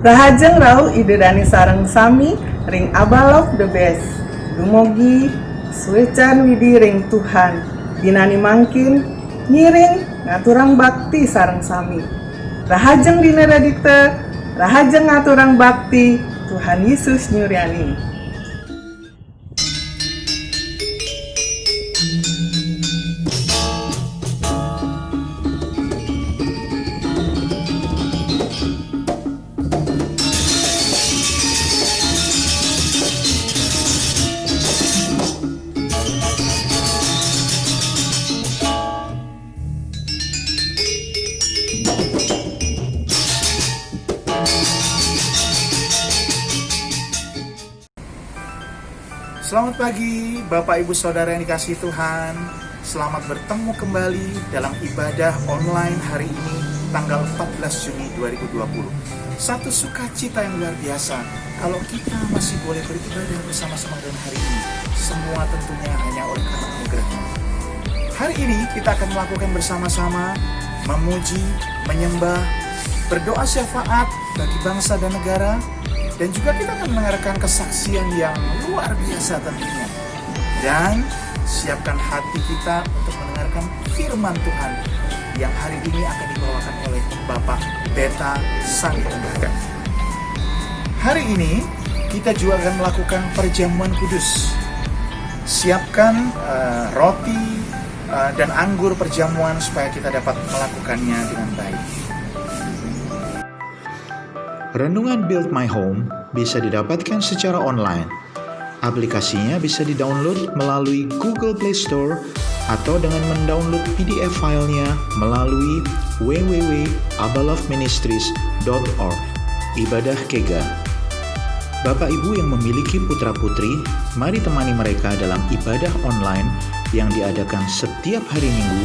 Rahajeng rau idedani sareng sami ring Abalov the best. Dumugi suecan widi ring Tuhan. Dinani mangkin ngiring ngaturang bakti sareng sami. Rahajeng dina radikte, rahajeng ngaturang bakti Tuhan Yesus nyuryani. Selamat pagi Bapak Ibu Saudara yang dikasihi Tuhan. Selamat bertemu kembali dalam ibadah online hari ini tanggal 14 Juni 2020. Satu sukacita yang luar biasa kalau kita masih boleh beribadah bersama-sama dalam hari ini. Semua tentunya hanya oleh karena anugerah. Hari ini kita akan melakukan bersama-sama memuji, menyembah, berdoa syafaat bagi bangsa dan negara. Dan juga kita akan mendengarkan kesaksian yang luar biasa tentunya. Dan siapkan hati kita untuk mendengarkan firman Tuhan yang hari ini akan dibawakan oleh Bapak Beta Sangkongga. Hari ini kita juga akan melakukan perjamuan kudus. Siapkan roti dan anggur perjamuan supaya kita dapat melakukannya dengan baik. Renungan Build My Home bisa didapatkan secara online. Aplikasinya bisa di-download melalui Google Play Store atau dengan mendownload PDF filenya melalui www.abalovministries.org. Ibadah Kega. Bapak Ibu yang memiliki putra-putri, mari temani mereka dalam ibadah online yang diadakan setiap hari Minggu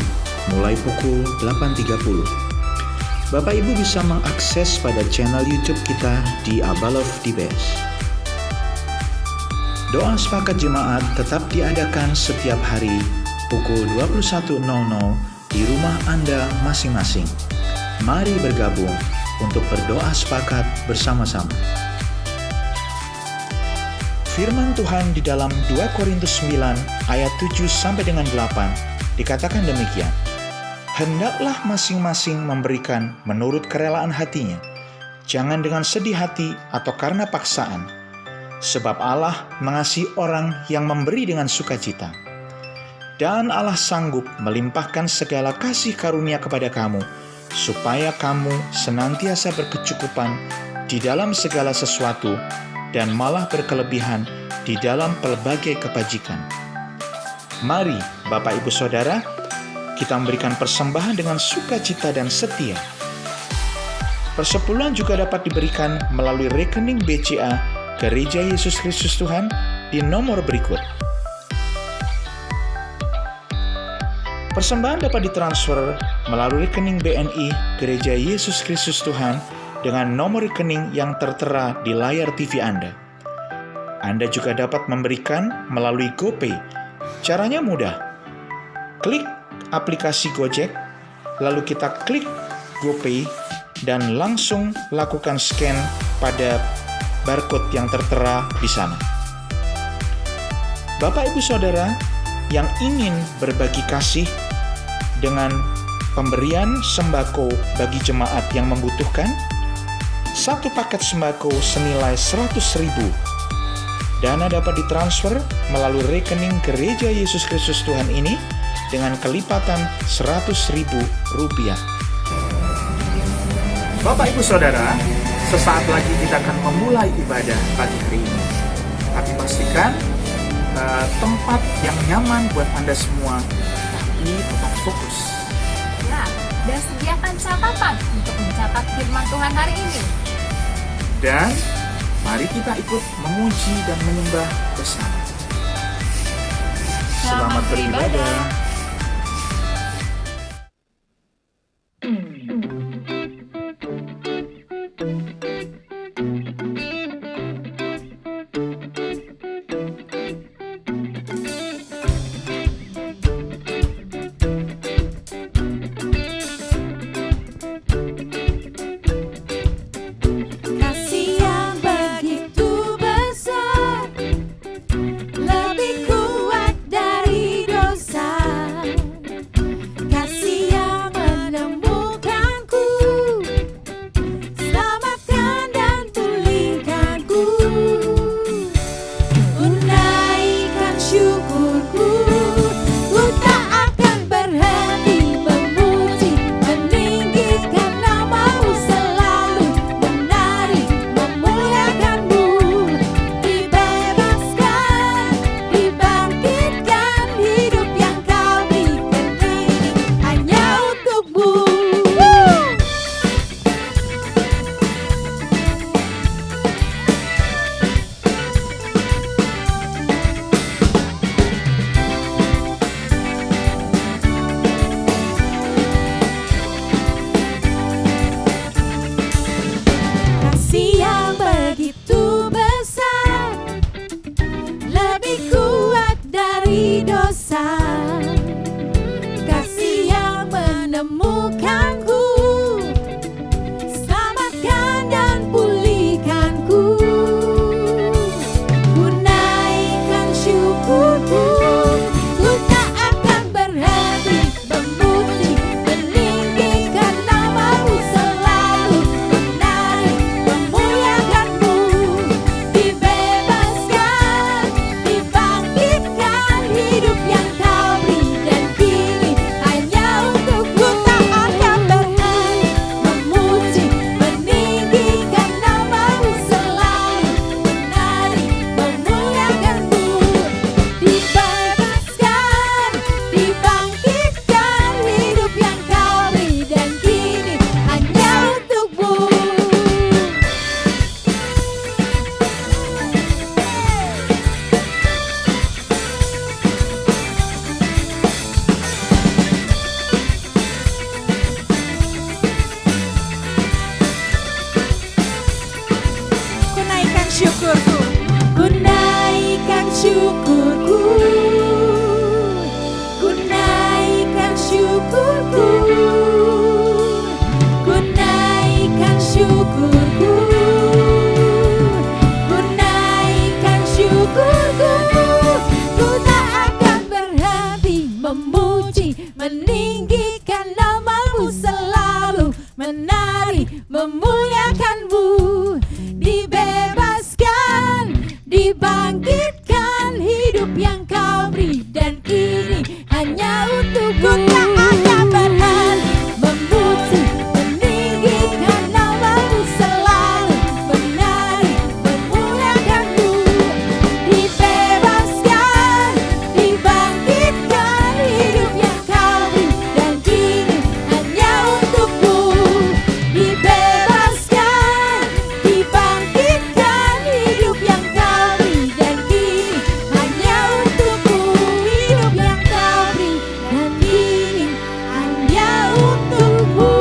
mulai pukul 8.30. Bapak Ibu bisa mengakses pada channel YouTube kita di Abalov the Best. Doa sepakat jemaat tetap diadakan setiap hari pukul 21.00 di rumah Anda masing-masing. Mari bergabung untuk berdoa sepakat bersama-sama. Firman Tuhan di dalam 2 Korintus 9 ayat 7 sampai dengan 8 dikatakan demikian. Hendaklah masing-masing memberikan menurut kerelaan hatinya, jangan dengan sedih hati atau karena paksaan, sebab Allah mengasihi orang yang memberi dengan sukacita. Dan Allah sanggup melimpahkan segala kasih karunia kepada kamu, supaya kamu senantiasa berkecukupan di dalam segala sesuatu, dan malah berkelebihan di dalam pelbagai kebajikan. Mari, Bapak Ibu Saudara, kita memberikan persembahan dengan sukacita dan setia. Persepuluhan juga dapat diberikan melalui rekening BCA Gereja Yesus Kristus Tuhan di nomor berikut. Persembahan dapat ditransfer melalui rekening BNI Gereja Yesus Kristus Tuhan dengan nomor rekening yang tertera di layar TV Anda. Anda juga dapat memberikan melalui GoPay. Caranya mudah. Klik aplikasi Gojek, lalu kita klik GoPay dan langsung lakukan scan pada barcode yang tertera di sana. Bapak Ibu Saudara yang ingin berbagi kasih dengan pemberian sembako bagi jemaat yang membutuhkan, satu paket sembako senilai 100.000. Dana dapat ditransfer melalui rekening Gereja Yesus Kristus Tuhan ini dengan kelipatan Rp100.000. Bapak Ibu Saudara, sesaat lagi kita akan memulai ibadah pagi hari ini. Tapi pastikan tempat yang nyaman buat Anda semua, tapi tetap fokus. Ya, dan sediakan catatan untuk mencatat firman Tuhan hari ini. Dan mari kita ikut memuji dan menyembah bersama. Selamat beribadah. Kasih syukurku, ku naikkan syukurku, ku naikkan syukurku, ku naikkan syukurku, ku naikkan syukurku. Ku tak akan berhenti memuji, meninggikan namamu, selalu menari, memuliakanmu. Dibebaskan, dibangkitkan, hidup yang kau beri, dan ini hanya untukku. Ku tak akan berhenti memuji, meninggikan namamu, selalu menari, memuliakanmu. Dibebaskan, dibangkitkan, hidup yang kau beri, dan kini hanya untukmu. Dibebaskan, dibangkitkan, hidup yang kau beri, dan kini hanya untukmu. Hidup yang kau beri, dan kini hanya untukmu.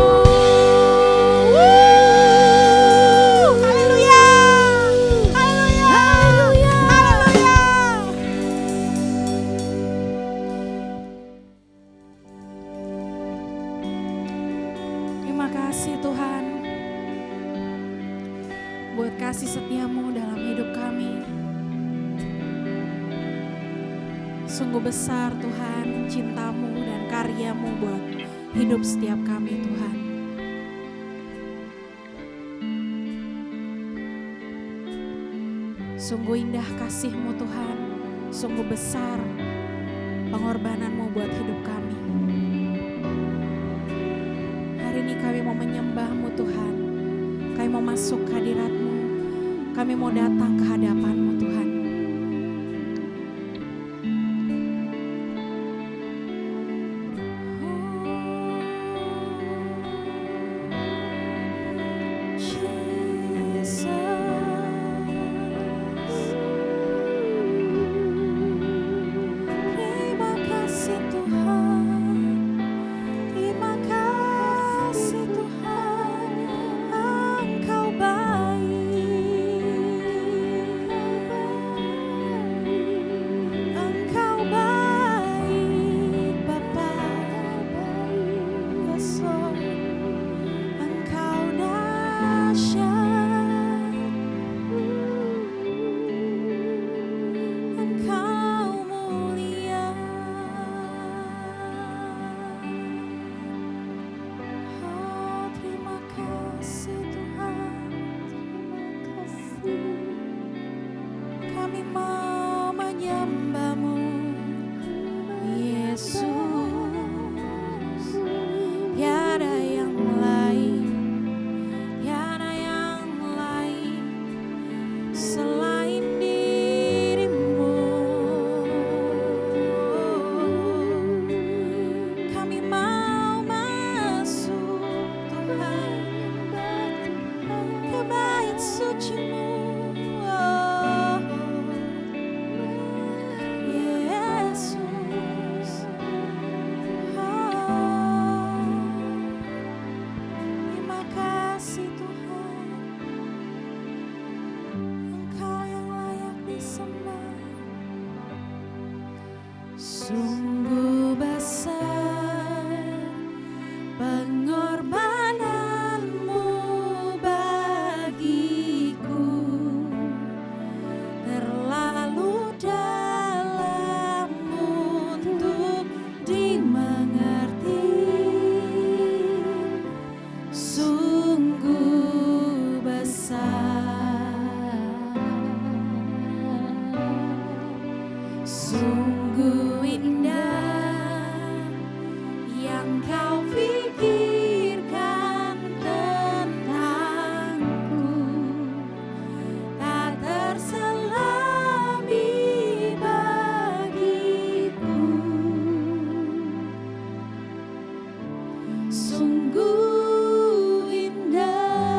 Haleluya, haleluya, haleluya. Terima kasih Tuhan buat kasih setiamu dalam hidup kami. Sungguh besar Tuhan cintamu dan karyamu buat hidup setiap kami Tuhan. Sungguh indah kasih-Mu Tuhan, sungguh besar pengorbanan-Mu buat hidup kami. Hari ini kami mau menyembah-Mu Tuhan, kami mau masuk ke hadirat-Mu, kami mau datang ke hadapan-Mu Tuhan. Terima kasih Tuhan, terima kasih Tuhan, Engkau baik, Engkau baik Bapa, Yesus, Engkau dahsyat, Engkau mulia. Oh, terima kasih Tuhan, terima kasih. Kami mau menyembah-Mu, Yesus. Tiada yang lain, tiada yang lain selain diri-Mu. Kami mau masuk Tuhan ke bait suci-Mu. Oh, Yesus. Oh, terima kasih Tuhan, Engkau yang layak disembah. Sungguh besar pengorbanan-Mu bagiku, terlalu dalam untuk dimengerti. Sungguh besar, sungguh indah yang Kau pikirkan tentangku, tak terselami bagiku. Sungguh indah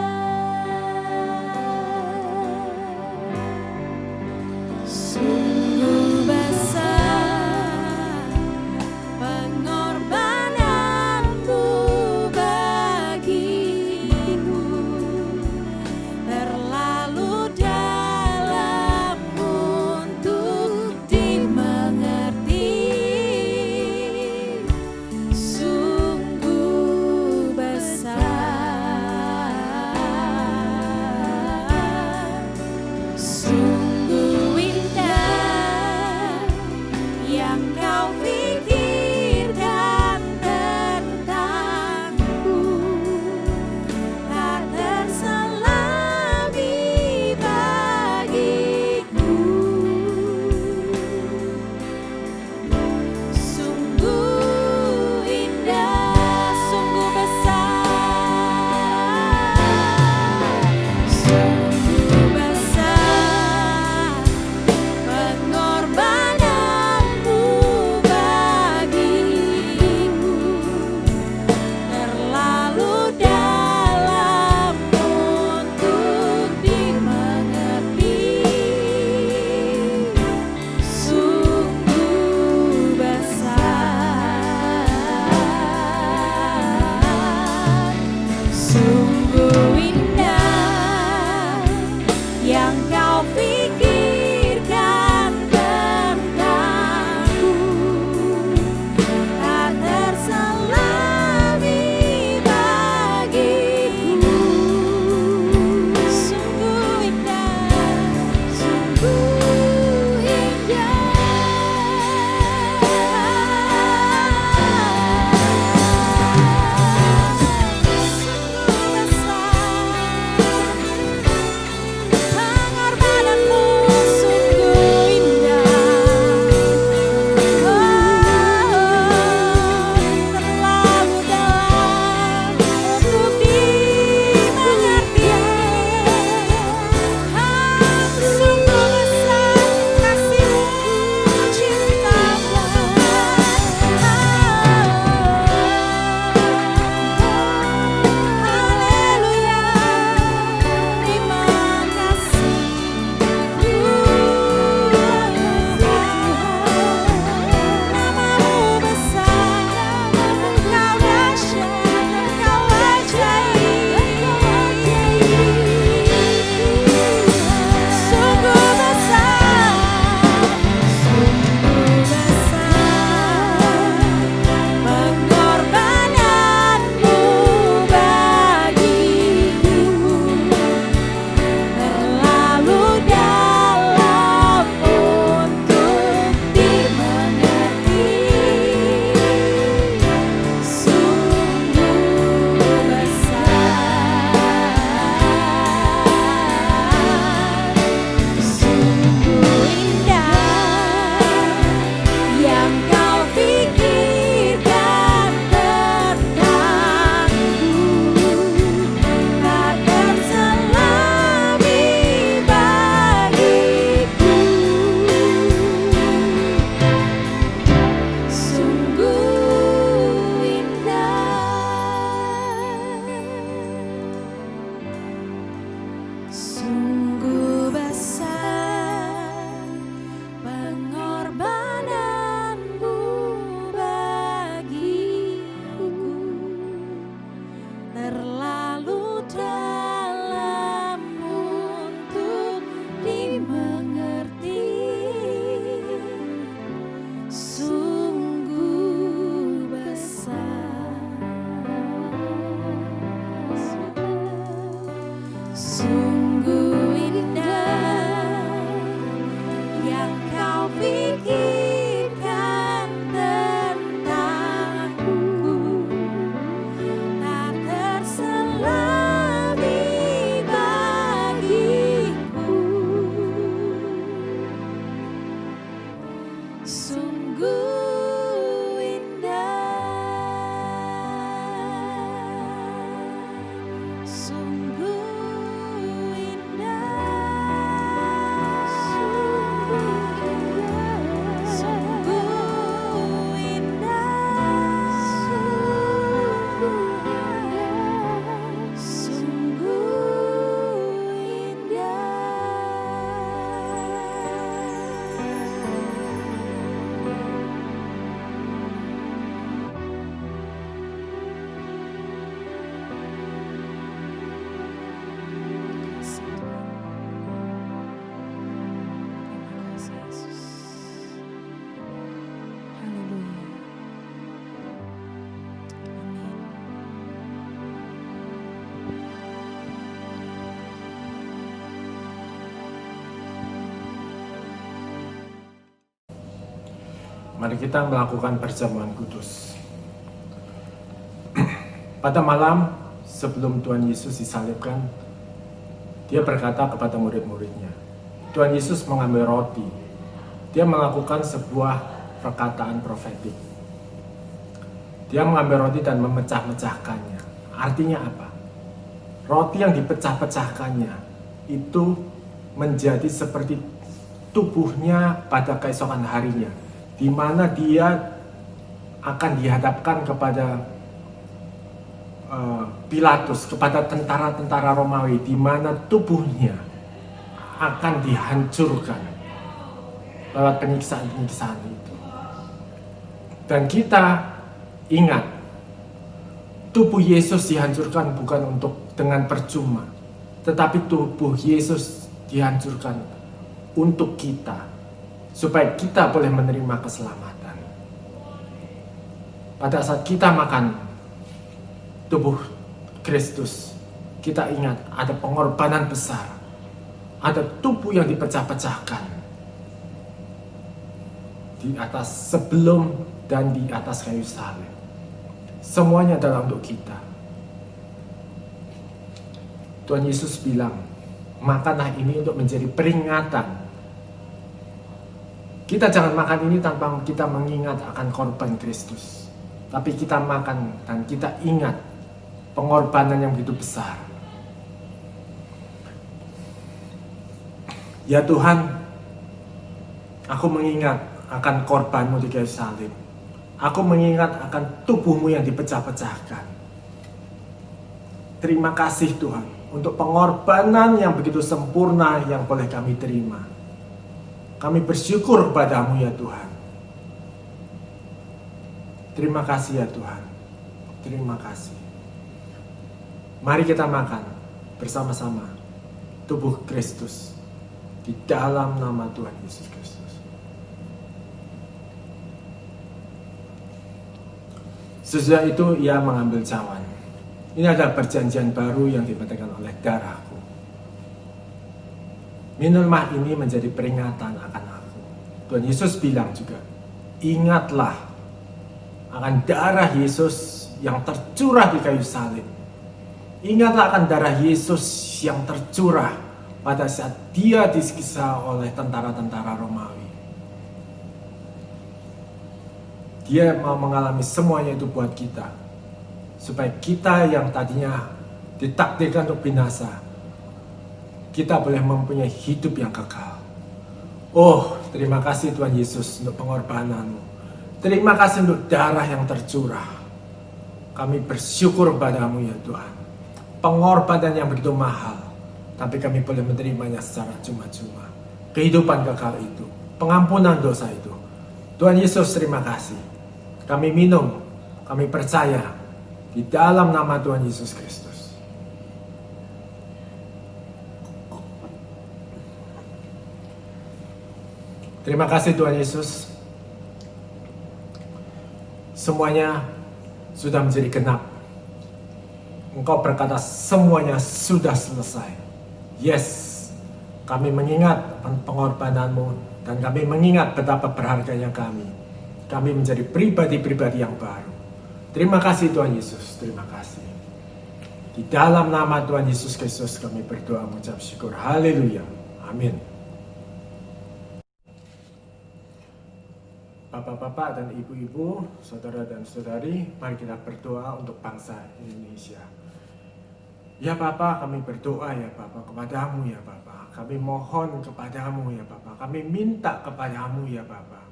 terlalu dalam untuk dimengerti. Sungguh besar, sungguh indah yang kau pikirkan tentangku, tak terselami bagiku. Sungguh indah, sungguh indah, sungguh indah, sungguh Haleluya. Amin. Mari kita melakukan perjamuan kudus. Pada malam sebelum Tuhan Yesus disalibkan, dia berkata kepada murid-muridnya, Tuhan Yesus mengambil roti. Dia melakukan sebuah perkataan profetik. Dia mengambil roti dan memecah-mecahkannya. Artinya apa? Roti yang dipecah-pecahkannya itu menjadi seperti tubuhnya pada keesokan harinya, di mana dia akan dihadapkan kepada Pilatus, kepada tentara-tentara Romawi, di mana tubuhnya akan dihancurkan lewat penyiksaan-penyiksaan itu. Dan kita ingat, tubuh Yesus dihancurkan bukan untuk dengan percuma, tetapi tubuh Yesus dihancurkan untuk kita, supaya kita boleh menerima keselamatan. Pada saat kita makan tubuh Kristus, kita ingat ada pengorbanan besar, ada tubuh yang dipecah-pecahkan di atas, sebelum dan di atas kayu salib. Semuanya adalah untuk kita. Tuhan Yesus bilang, makanlah ini untuk menjadi peringatan. Kita jangan makan ini tanpa kita mengingat akan korban Kristus, tapi kita makan dan kita ingat pengorbanan yang begitu besar. Ya Tuhan, aku mengingat akan korbanmu di kayu salib. Aku mengingat akan tubuhmu yang dipecah-pecahkan. Terima kasih Tuhan untuk pengorbanan yang begitu sempurna yang boleh kami terima. Kami bersyukur kepadamu ya Tuhan. Terima kasih ya Tuhan. Terima kasih. Mari kita makan bersama-sama tubuh Kristus di dalam nama Tuhan Yesus Kristus. Sesudah itu ia mengambil cawan. Ini adalah perjanjian baru yang dipegang oleh darahku. Minumlah ini menjadi peringatan akan aku. Tuhan Yesus bilang juga, ingatlah akan darah Yesus yang tercurah di kayu salib. Ingatlah akan darah Yesus yang tercurah pada saat dia disiksa oleh tentara-tentara Romawi. Dia mau mengalami semuanya itu buat kita, supaya kita yang tadinya ditakdirkan untuk binasa, kita boleh mempunyai hidup yang kekal. Oh, terima kasih Tuhan Yesus untuk pengorbananmu. Terima kasih untuk darah yang tercurah. Kami bersyukur padamu ya Tuhan. Pengorbanan yang begitu mahal, tapi kami boleh menerimanya secara cuma-cuma. Kehidupan kekal itu, pengampunan dosa itu. Tuhan Yesus terima kasih. Kami minum, kami percaya Di dalam nama Tuhan Yesus Kristus. Terima kasih Tuhan Yesus. Semuanya sudah menjadi genap. Engkau berkata semuanya sudah selesai. Yes, kami mengingat pengorbananmu dan kami mengingat betapa berharganya kami. Kami menjadi pribadi-pribadi yang baru. Terima kasih Tuhan Yesus, terima kasih. Di dalam nama Tuhan Yesus Kristus kami berdoa mengucap syukur. Haleluya. Amin. Bapak-bapak dan ibu-ibu, saudara dan saudari, mari kita berdoa untuk bangsa Indonesia. Ya Bapa, kami berdoa ya Bapa kepadamu ya Bapa. Kami mohon kepadamu ya Bapa. Kami minta kepadamu ya Bapa.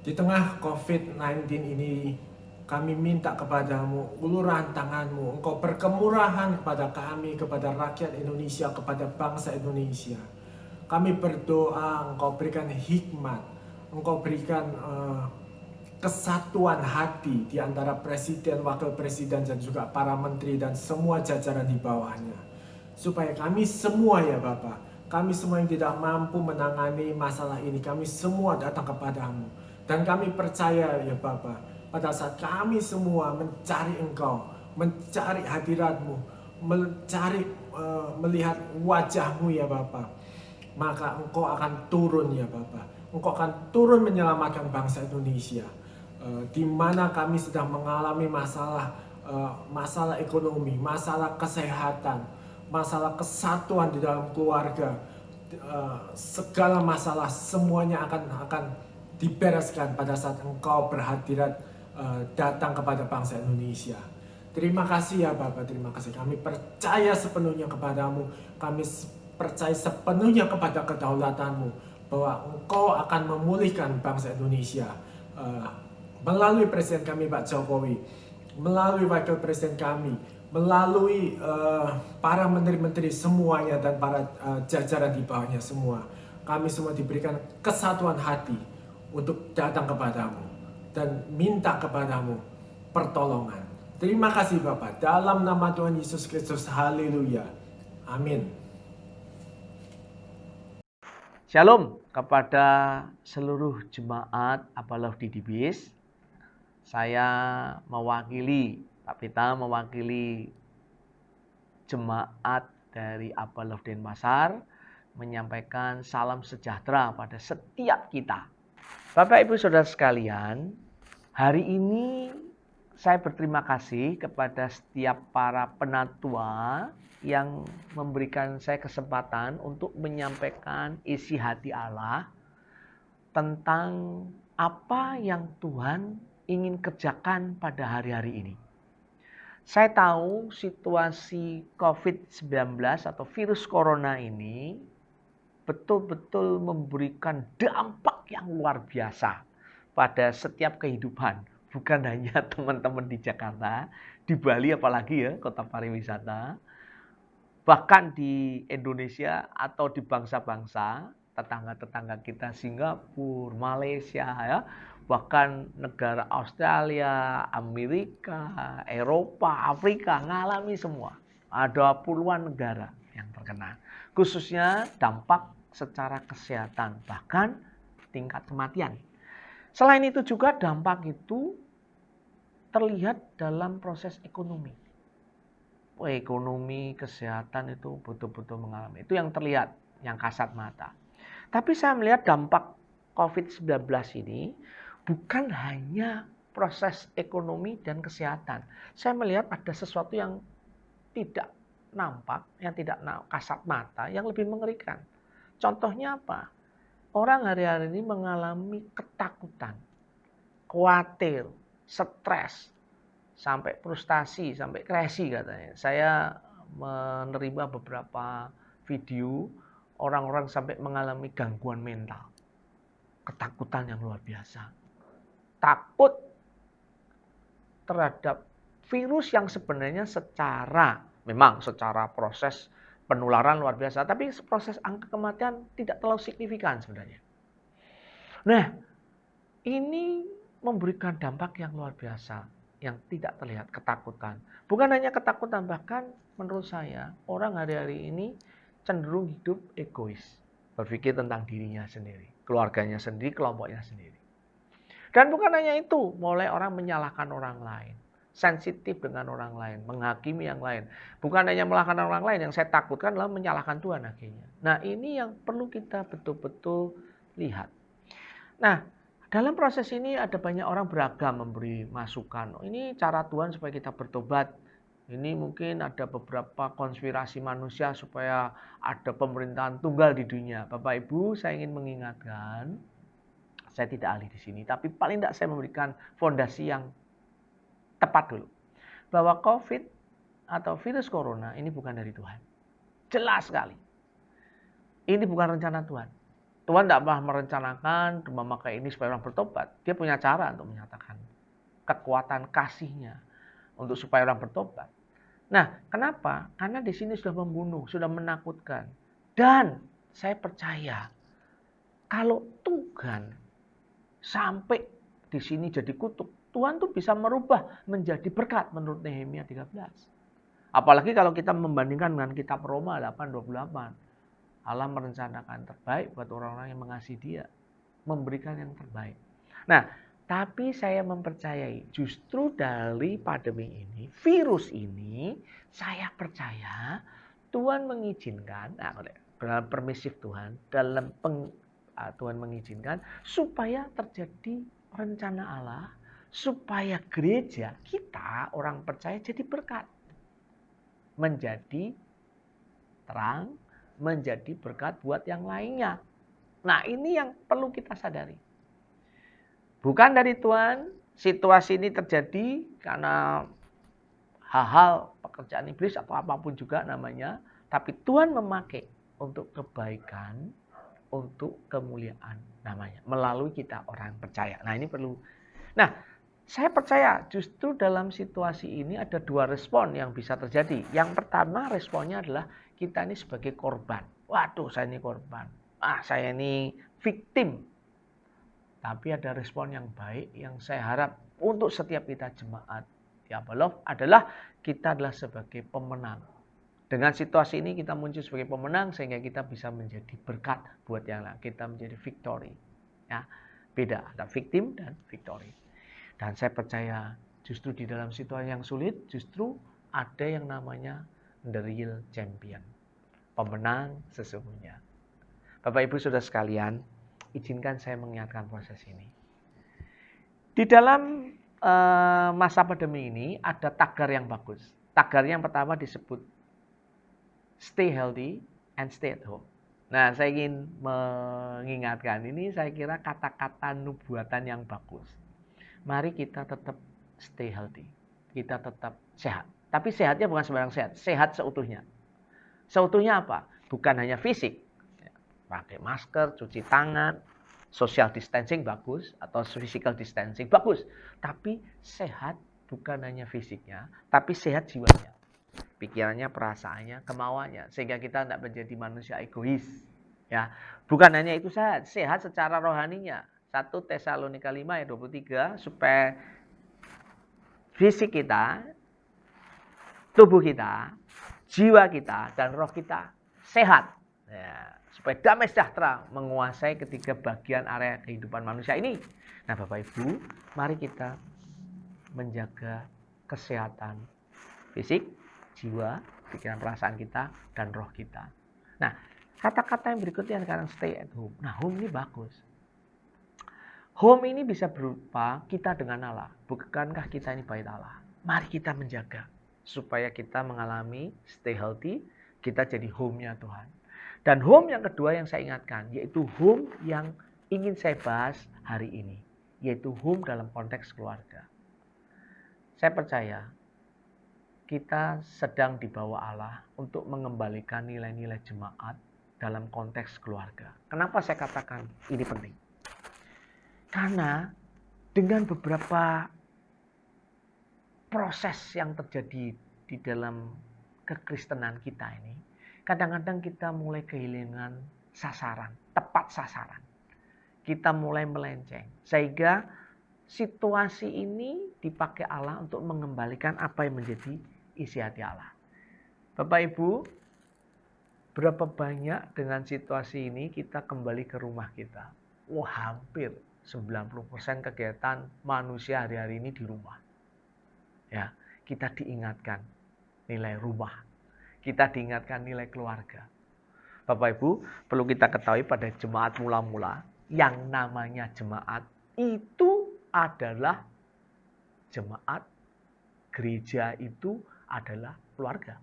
Di tengah COVID-19 ini, kami minta kepadamu uluran tanganmu. Engkau berkemurahan kepada kami, kepada rakyat Indonesia, kepada bangsa Indonesia. Kami berdoa engkau berikan hikmat. Engkau berikan kesatuan hati di antara presiden, wakil presiden, dan juga para menteri dan semua jajaran di bawahnya. Supaya kami semua ya Bapak, kami semua yang tidak mampu menangani masalah ini, kami semua datang kepadamu. Dan kami percaya ya Bapak, pada saat kami semua mencari Engkau, mencari hadiratmu, mencari melihat wajahmu ya Bapak, maka Engkau akan turun ya Bapak. Engkau akan turun menyelamatkan bangsa Indonesia. Di mana kami sedang mengalami masalah ekonomi, masalah kesehatan, masalah kesatuan di dalam keluarga, segala masalah semuanya akan dibereskan pada saat Engkau berhadirat datang kepada bangsa Indonesia. Terima kasih ya Bapak, terima kasih. Kami percaya sepenuhnya kepadamu, kami percaya sepenuhnya kepada kedaulatanmu, bahwa Engkau akan memulihkan bangsa Indonesia. Melalui Presiden kami Pak Jokowi, melalui Wakil Presiden kami, melalui para menteri-menteri semuanya dan para jajaran di bawahnya semua. Kami semua diberikan kesatuan hati untuk datang kepadamu dan minta kepadamu pertolongan. Terima kasih Bapak, dalam nama Tuhan Yesus Kristus, haleluya, amin. Shalom kepada seluruh jemaat Abalov di Dibis. Saya mewakili, Pak Pita mewakili jemaat dari Abalov Denpasar menyampaikan salam sejahtera pada setiap kita. Bapak Ibu Saudara sekalian, hari ini saya berterima kasih kepada setiap para penatua yang memberikan saya kesempatan untuk menyampaikan isi hati Allah tentang apa yang Tuhan ingin kerjakan pada hari-hari ini. Saya tahu situasi COVID-19 atau virus corona ini betul-betul memberikan dampak yang luar biasa pada setiap kehidupan. Bukan hanya teman-teman di Jakarta, di Bali apalagi ya, kota pariwisata. Bahkan di Indonesia atau di bangsa-bangsa, tetangga-tetangga kita Singapura, Malaysia, ya, bahkan negara Australia, Amerika, Eropa, Afrika, ngalami semua. Ada puluhan negara yang terkena. Khususnya dampak secara kesehatan, bahkan tingkat kematian. Selain itu juga dampak itu terlihat dalam proses ekonomi. Ekonomi, kesehatan itu betul-betul mengalami. Itu yang terlihat, yang kasat mata. Tapi saya melihat dampak COVID-19 ini bukan hanya proses ekonomi dan kesehatan. Saya melihat ada sesuatu yang tidak nampak, yang tidak kasat mata, yang lebih mengerikan. Contohnya apa? Orang hari-hari ini mengalami ketakutan, khawatir, stres, sampai frustasi, sampai kreasi katanya. Saya menerima beberapa video orang-orang sampai mengalami gangguan mental. Ketakutan yang luar biasa. Takut terhadap virus yang sebenarnya memang secara proses penularan luar biasa, tapi proses angka kematian tidak terlalu signifikan sebenarnya. Nah, ini memberikan dampak yang luar biasa. yang tidak terlihat, ketakutan. Bukan hanya ketakutan, bahkan menurut saya orang hari-hari ini cenderung hidup egois. Berpikir tentang dirinya sendiri, keluarganya sendiri, kelompoknya sendiri. Dan bukan hanya itu, mulai orang menyalahkan orang lain. Sensitif dengan orang lain, menghakimi yang lain. Bukan hanya menyalahkan orang lain, yang saya takutkan adalah menyalahkan Tuhan akhirnya. Nah, ini yang perlu kita betul-betul lihat. Nah, dalam proses ini ada banyak orang beragam memberi masukan. Ini cara Tuhan supaya kita bertobat. Ini mungkin ada beberapa konspirasi manusia supaya ada pemerintahan tunggal di dunia. Bapak Ibu, saya ingin mengingatkan, saya tidak ahli di sini, tapi paling tidak saya memberikan fondasi yang tepat dulu. Bahwa COVID atau virus corona ini bukan dari Tuhan. Jelas sekali. Ini bukan rencana Tuhan. Tuhan tidak pernah merencanakan memakai ini supaya orang bertobat. Dia punya cara untuk menyatakan kekuatan kasih-Nya untuk supaya orang bertobat. Nah, kenapa? Karena di sini sudah membunuh, sudah menakutkan. Dan saya percaya kalau Tuhan sampai di sini jadi kutuk, Tuhan tuh bisa merubah menjadi berkat menurut Nehemia 13. Apalagi kalau kita membandingkan dengan kitab Roma 8:28. Allah merencanakan terbaik buat orang-orang yang mengasihi Dia, memberikan yang terbaik. Nah, tapi saya mempercayai justru dari pandemi ini, virus ini, saya percaya Tuhan mengizinkan, dalam permisif Tuhan, Tuhan mengizinkan supaya terjadi rencana Allah, supaya gereja kita, orang percaya, jadi berkat. Menjadi terang, menjadi berkat buat yang lainnya. Nah, ini yang perlu kita sadari. Bukan dari Tuhan, situasi ini terjadi karena hal-hal pekerjaan iblis atau apapun juga namanya, tapi Tuhan memakai untuk kebaikan, untuk kemuliaan namanya, melalui kita orang percaya. Nah, ini perlu. Nah, saya percaya justru dalam situasi ini ada dua respon yang bisa terjadi. Yang pertama responnya adalah kita ini sebagai korban. Waduh, saya ini korban. Saya ini victim. Tapi ada respon yang baik yang saya harap untuk setiap kita jemaat ya Beloved adalah kita adalah sebagai pemenang. Dengan situasi ini kita muncul sebagai pemenang sehingga kita bisa menjadi berkat buat yang lain. Kita menjadi victory. Ya, beda ada victim dan victory. Dan saya percaya justru di dalam situasi yang sulit justru ada yang namanya the real champion. Pemenang sesungguhnya. Bapak Ibu Saudara sekalian, izinkan saya mengingatkan proses ini. Di dalam masa pandemi ini ada tagar yang bagus. Tagar yang pertama disebut stay healthy and stay at home. Nah, saya ingin mengingatkan ini, saya kira kata-kata nubuatan yang bagus. Mari kita tetap stay healthy. Kita tetap sehat. Tapi sehatnya bukan sembarang sehat. Sehat seutuhnya. Seutuhnya apa? Bukan hanya fisik. Pakai masker, cuci tangan, social distancing bagus. Atau physical distancing bagus. Tapi sehat bukan hanya fisiknya. Tapi sehat jiwanya. Pikirannya, perasaannya, kemauannya. Sehingga kita tidak menjadi manusia egois. Ya, bukan hanya itu saja. Sehat secara rohaninya. 1 Tesalonika 5 ayat 23. Supaya fisik kita, tubuh kita, jiwa kita, dan roh kita sehat. Ya, supaya damai sejahtera menguasai ketiga bagian area kehidupan manusia ini. Nah, Bapak Ibu, mari kita menjaga kesehatan fisik, jiwa, pikiran, perasaan kita, dan roh kita. Nah, kata-kata yang berikutnya sekarang stay at home. Nah, home ini bagus. Home ini bisa berupa kita dengan Allah. Bukankah kita ini bait Allah? Mari kita menjaga supaya kita mengalami stay healthy, kita jadi home-nya Tuhan. Dan home yang kedua yang saya ingatkan, yaitu home yang ingin saya bahas hari ini, yaitu home dalam konteks keluarga. Saya percaya kita sedang dibawa Allah untuk mengembalikan nilai-nilai jemaat dalam konteks keluarga. Kenapa saya katakan ini penting? Karena dengan beberapa proses yang terjadi di dalam kekristenan kita ini, kadang-kadang kita mulai kehilangan sasaran, tepat sasaran. Kita mulai melenceng. Sehingga situasi ini dipakai Allah untuk mengembalikan apa yang menjadi isi hati Allah. Bapak Ibu, berapa banyak dengan situasi ini kita kembali ke rumah kita? Wah, hampir 90% kegiatan manusia hari-hari ini di rumah. Ya, kita diingatkan nilai rumah. Kita diingatkan nilai keluarga. Bapak Ibu, perlu kita ketahui pada jemaat mula-mula, yang namanya jemaat itu adalah jemaat, gereja itu adalah keluarga.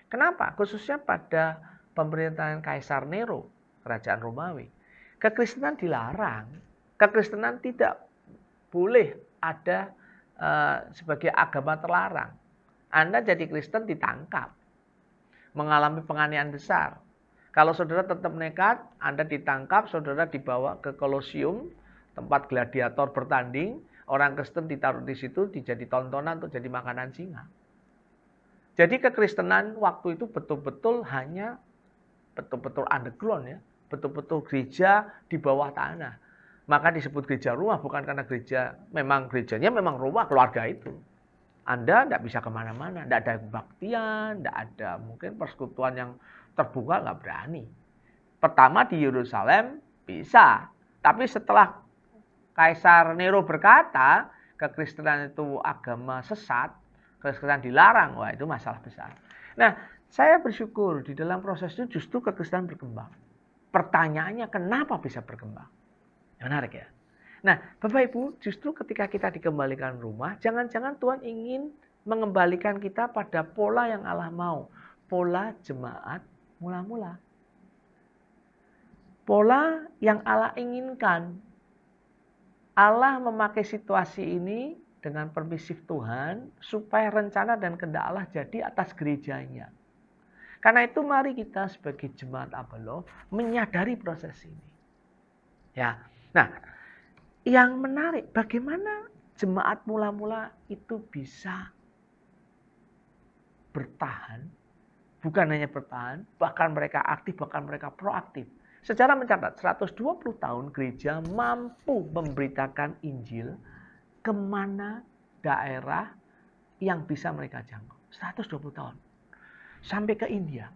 Kenapa? Khususnya pada pemerintahan Kaisar Nero, kerajaan Romawi. Kekristenan dilarang. Kekristenan tidak boleh ada sebagai agama terlarang. Anda jadi Kristen ditangkap. Mengalami penganiayaan besar. Kalau saudara tetap nekat, Anda ditangkap, saudara dibawa ke Kolosium, tempat gladiator bertanding, orang Kristen ditaruh di situ, dijadi tontonan untuk jadi makanan singa. Jadi kekristenan waktu itu betul-betul hanya betul-betul underground ya, betul-betul gereja di bawah tanah. Maka disebut gereja rumah, bukan karena gerejanya memang rumah keluarga itu. Anda tidak bisa kemana-mana, tidak ada kebaktian, tidak ada mungkin persekutuan yang terbuka, nggak berani. Pertama di Yerusalem bisa, tapi setelah Kaisar Nero berkata kekristenan itu agama sesat, kekristenan dilarang, wah itu masalah besar. Nah, saya bersyukur di dalam proses itu justru kekristenan berkembang. Pertanyaannya kenapa bisa berkembang? Menarik ya. Nah, Bapak Ibu, justru ketika kita dikembalikan rumah, jangan-jangan Tuhan ingin mengembalikan kita pada pola yang Allah mau. Pola jemaat mula-mula. Pola yang Allah inginkan. Allah memakai situasi ini dengan permisif Tuhan supaya rencana dan kehendak Allah jadi atas gerejanya. Karena itu mari kita sebagai jemaat Abalov menyadari proses ini. Ya. Nah, yang menarik bagaimana jemaat mula-mula itu bisa bertahan, bukan hanya bertahan, bahkan mereka aktif, bahkan mereka proaktif. Secara mencatat 120 tahun gereja mampu memberitakan Injil kemana daerah yang bisa mereka jangkau. 120 tahun. Sampai ke India.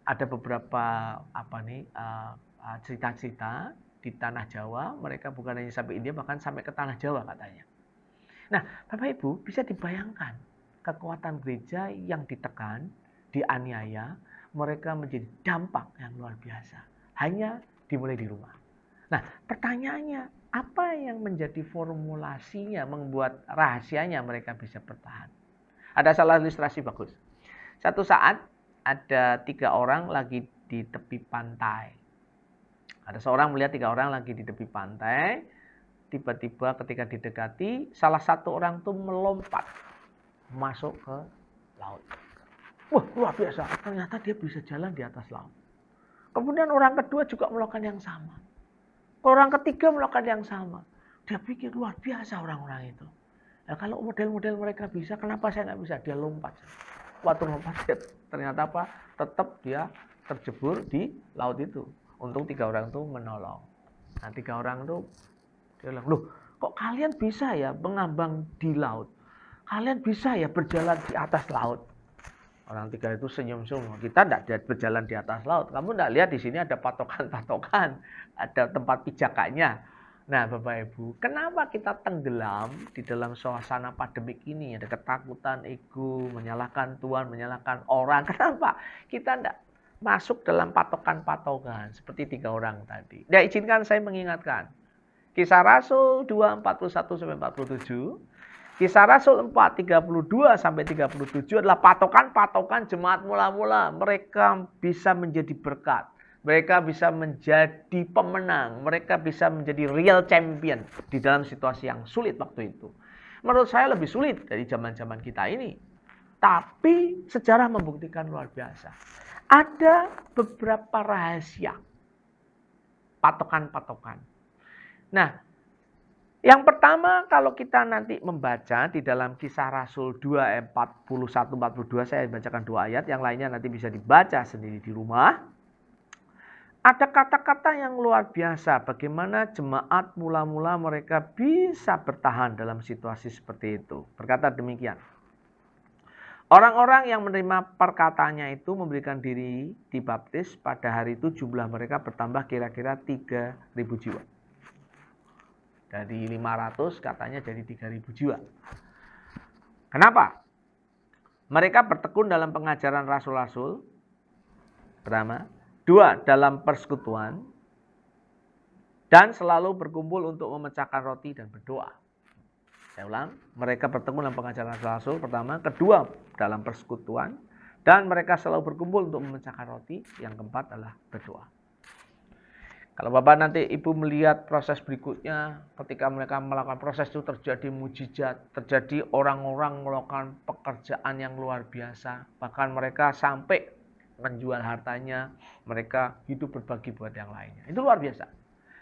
Ada beberapa cerita-cerita di tanah Jawa, mereka bukan hanya sampai India, bahkan sampai ke tanah Jawa katanya. Nah, Bapak Ibu bisa dibayangkan kekuatan gereja yang ditekan, dianiaya, mereka menjadi dampak yang luar biasa. Hanya dimulai di rumah. Nah, pertanyaannya, apa yang menjadi formulasinya, membuat rahasianya mereka bisa bertahan? Ada salah ilustrasi bagus. Satu saat ada 3 orang lagi di tepi pantai. Ada seorang melihat 3 orang lagi di tepi pantai. Tiba-tiba ketika didekati, salah satu orang tuh melompat masuk ke laut. Wah, luar biasa. Ternyata dia bisa jalan di atas laut. Kemudian orang kedua juga melakukan yang sama. Orang ketiga melakukan yang sama. Dia pikir luar biasa orang-orang itu. Nah, kalau model-model mereka bisa, kenapa saya nggak bisa? Dia lompat. Waktu lompat, ternyata apa? Tetap dia terjebur di laut itu. Untung 3 orang itu menolong. Nah 3 orang itu dia bilang, loh kok kalian bisa ya mengambang di laut? Kalian bisa ya berjalan di atas laut? Orang 3 itu senyum-senyum. Kita tidak berjalan di atas laut. Kamu tidak lihat di sini ada patokan-patokan, ada tempat pijakannya. Nah Bapak Ibu, kenapa kita tenggelam di dalam suasana pandemik ini? Ada ketakutan, ego, menyalahkan Tuhan, menyalahkan orang. Kenapa? Kita tidak masuk dalam patokan-patokan seperti 3 orang tadi. Ya, izinkan saya mengingatkan. Kisah Rasul 2, 41-47. Kisah Rasul 4, 32 sampai 37 adalah patokan-patokan jemaat mula-mula. Mereka bisa menjadi berkat. Mereka bisa menjadi pemenang. Mereka bisa menjadi real champion di dalam situasi yang sulit waktu itu. Menurut saya lebih sulit dari zaman-zaman kita ini. Tapi sejarah membuktikan luar biasa. Ada beberapa rahasia. Patokan-patokan. Nah, yang pertama kalau kita nanti membaca di dalam Kisah Rasul 2 ayat 41-42, saya bacakan 2 ayat, yang lainnya nanti bisa dibaca sendiri di rumah. Ada kata-kata yang luar biasa bagaimana jemaat mula-mula mereka bisa bertahan dalam situasi seperti itu. Berkata demikian. Orang-orang yang menerima perkataannya itu memberikan diri dibaptis, pada hari itu jumlah mereka bertambah kira-kira 3.000 jiwa. Dari 500 katanya jadi 3.000 jiwa. Kenapa? Mereka bertekun dalam pengajaran rasul-rasul. Pertama. 2. Dalam persekutuan. Dan selalu berkumpul untuk memecahkan roti dan berdoa. Saya ulang, mereka bertemu dalam pengajaran rasul pertama. Kedua, dalam persekutuan. Dan mereka selalu berkumpul untuk memecahkan roti. Yang keempat adalah berdoa. Kalau Bapak nanti Ibu melihat proses berikutnya, ketika mereka melakukan proses itu terjadi mujizat, terjadi orang-orang melakukan pekerjaan yang luar biasa. Bahkan mereka sampai menjual hartanya, mereka hidup berbagi buat yang lainnya. Itu luar biasa.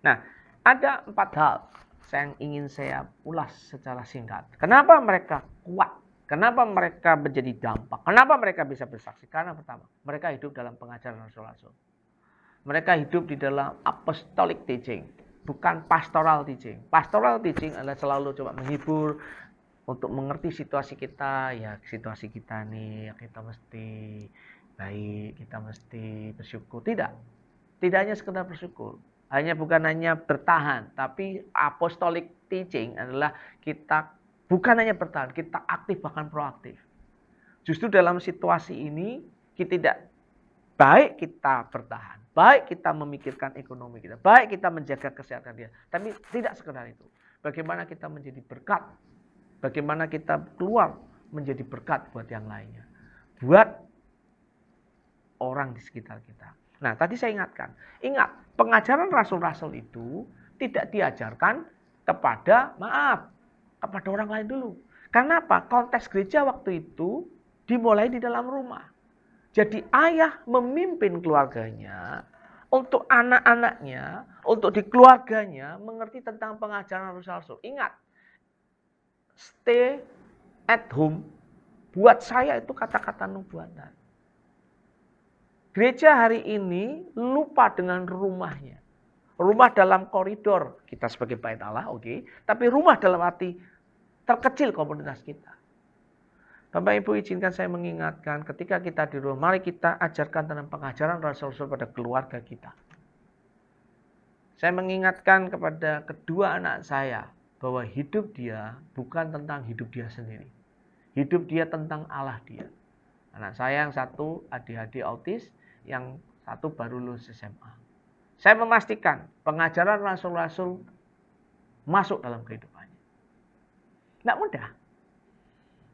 Nah, ada 4 hal yang ingin saya ulas secara singkat. Kenapa mereka kuat? Kenapa mereka menjadi dampak? Kenapa mereka bisa bersaksi? Karena pertama, mereka hidup dalam pengajaran rasul-rasul. Mereka hidup di dalam apostolic teaching, bukan pastoral teaching. Pastoral teaching adalah selalu coba menghibur, untuk mengerti situasi kita. Ya, situasi kita nih, ya kita mesti baik, kita mesti bersyukur. Tidak hanya sekedar bersyukur, bukan hanya bertahan, tapi apostolic teaching adalah kita bukan hanya bertahan, kita aktif bahkan proaktif. Justru dalam situasi ini kita tidak baik kita bertahan, baik kita memikirkan ekonomi kita, baik kita menjaga kesehatan dia, tapi tidak sekedar itu. Bagaimana kita menjadi berkat, bagaimana kita keluar menjadi berkat buat yang lainnya, buat orang di sekitar kita. Nah, tadi saya ingat pengajaran rasul-rasul itu tidak diajarkan kepada orang lain dulu. Karena apa? Konteks gereja waktu itu dimulai di dalam rumah. Jadi ayah memimpin keluarganya untuk anak-anaknya, untuk di keluarganya mengerti tentang pengajaran rasul-rasul. Ingat, stay at home buat saya itu kata-kata nubuatan. Gereja hari ini lupa dengan rumahnya. Rumah dalam koridor kita sebagai bait Allah, oke. Tapi rumah dalam arti terkecil komunitas kita. Bapak Ibu izinkan saya mengingatkan ketika kita di rumah, mari kita ajarkan tentang pengajaran rasul-rasul pada keluarga kita. Saya mengingatkan kepada kedua anak saya bahwa hidup dia bukan tentang hidup dia sendiri. Hidup dia tentang Allah dia. Anak saya yang satu ADHD autis, yang satu baru lulus SMA. Saya memastikan pengajaran rasul-rasul masuk dalam kehidupannya. Tidak mudah.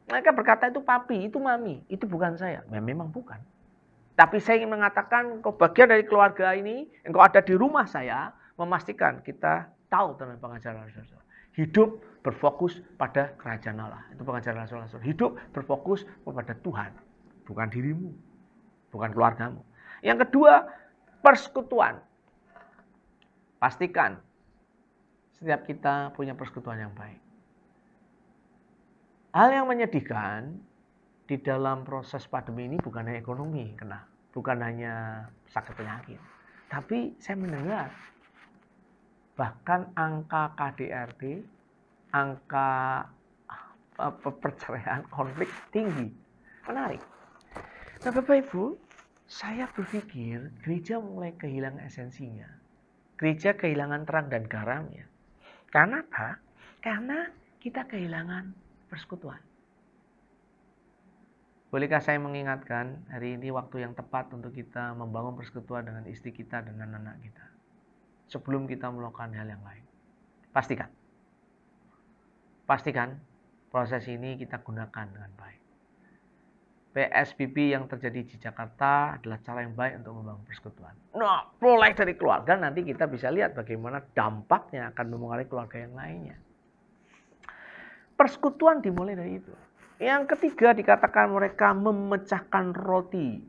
Mereka berkata itu papi, itu mami, itu bukan saya. Memang bukan. Tapi saya ingin mengatakan engkau bagian dari keluarga ini, engkau ada di rumah saya, memastikan kita tahu tentang pengajaran rasul-rasul. Hidup berfokus pada kerajaan Allah. Itu pengajaran rasul-rasul. Hidup berfokus kepada Tuhan, bukan dirimu, bukan keluargamu. Yang kedua, persekutuan. Pastikan setiap kita punya persekutuan yang baik. Hal yang menyedihkan di dalam proses pandemi ini bukan hanya ekonomi kena, bukan hanya sakit penyakit. Tapi saya mendengar bahkan angka KDRT, angka perceraian, konflik tinggi. Menarik. Nah, Bapak Ibu, saya berpikir gereja mulai kehilangan esensinya. Gereja kehilangan terang dan garamnya. Karena apa? Karena kita kehilangan persekutuan. Bolehkah saya mengingatkan hari ini waktu yang tepat untuk kita membangun persekutuan dengan istri kita, dengan anak kita. Sebelum kita melakukan hal yang lain. Pastikan proses ini kita gunakan dengan baik. PSBB yang terjadi di Jakarta adalah cara yang baik untuk membangun persekutuan. Nah, mulai dari keluarga nanti kita bisa lihat bagaimana dampaknya akan mempengaruhi keluarga yang lainnya. Persekutuan dimulai dari itu. Yang ketiga dikatakan mereka memecahkan roti.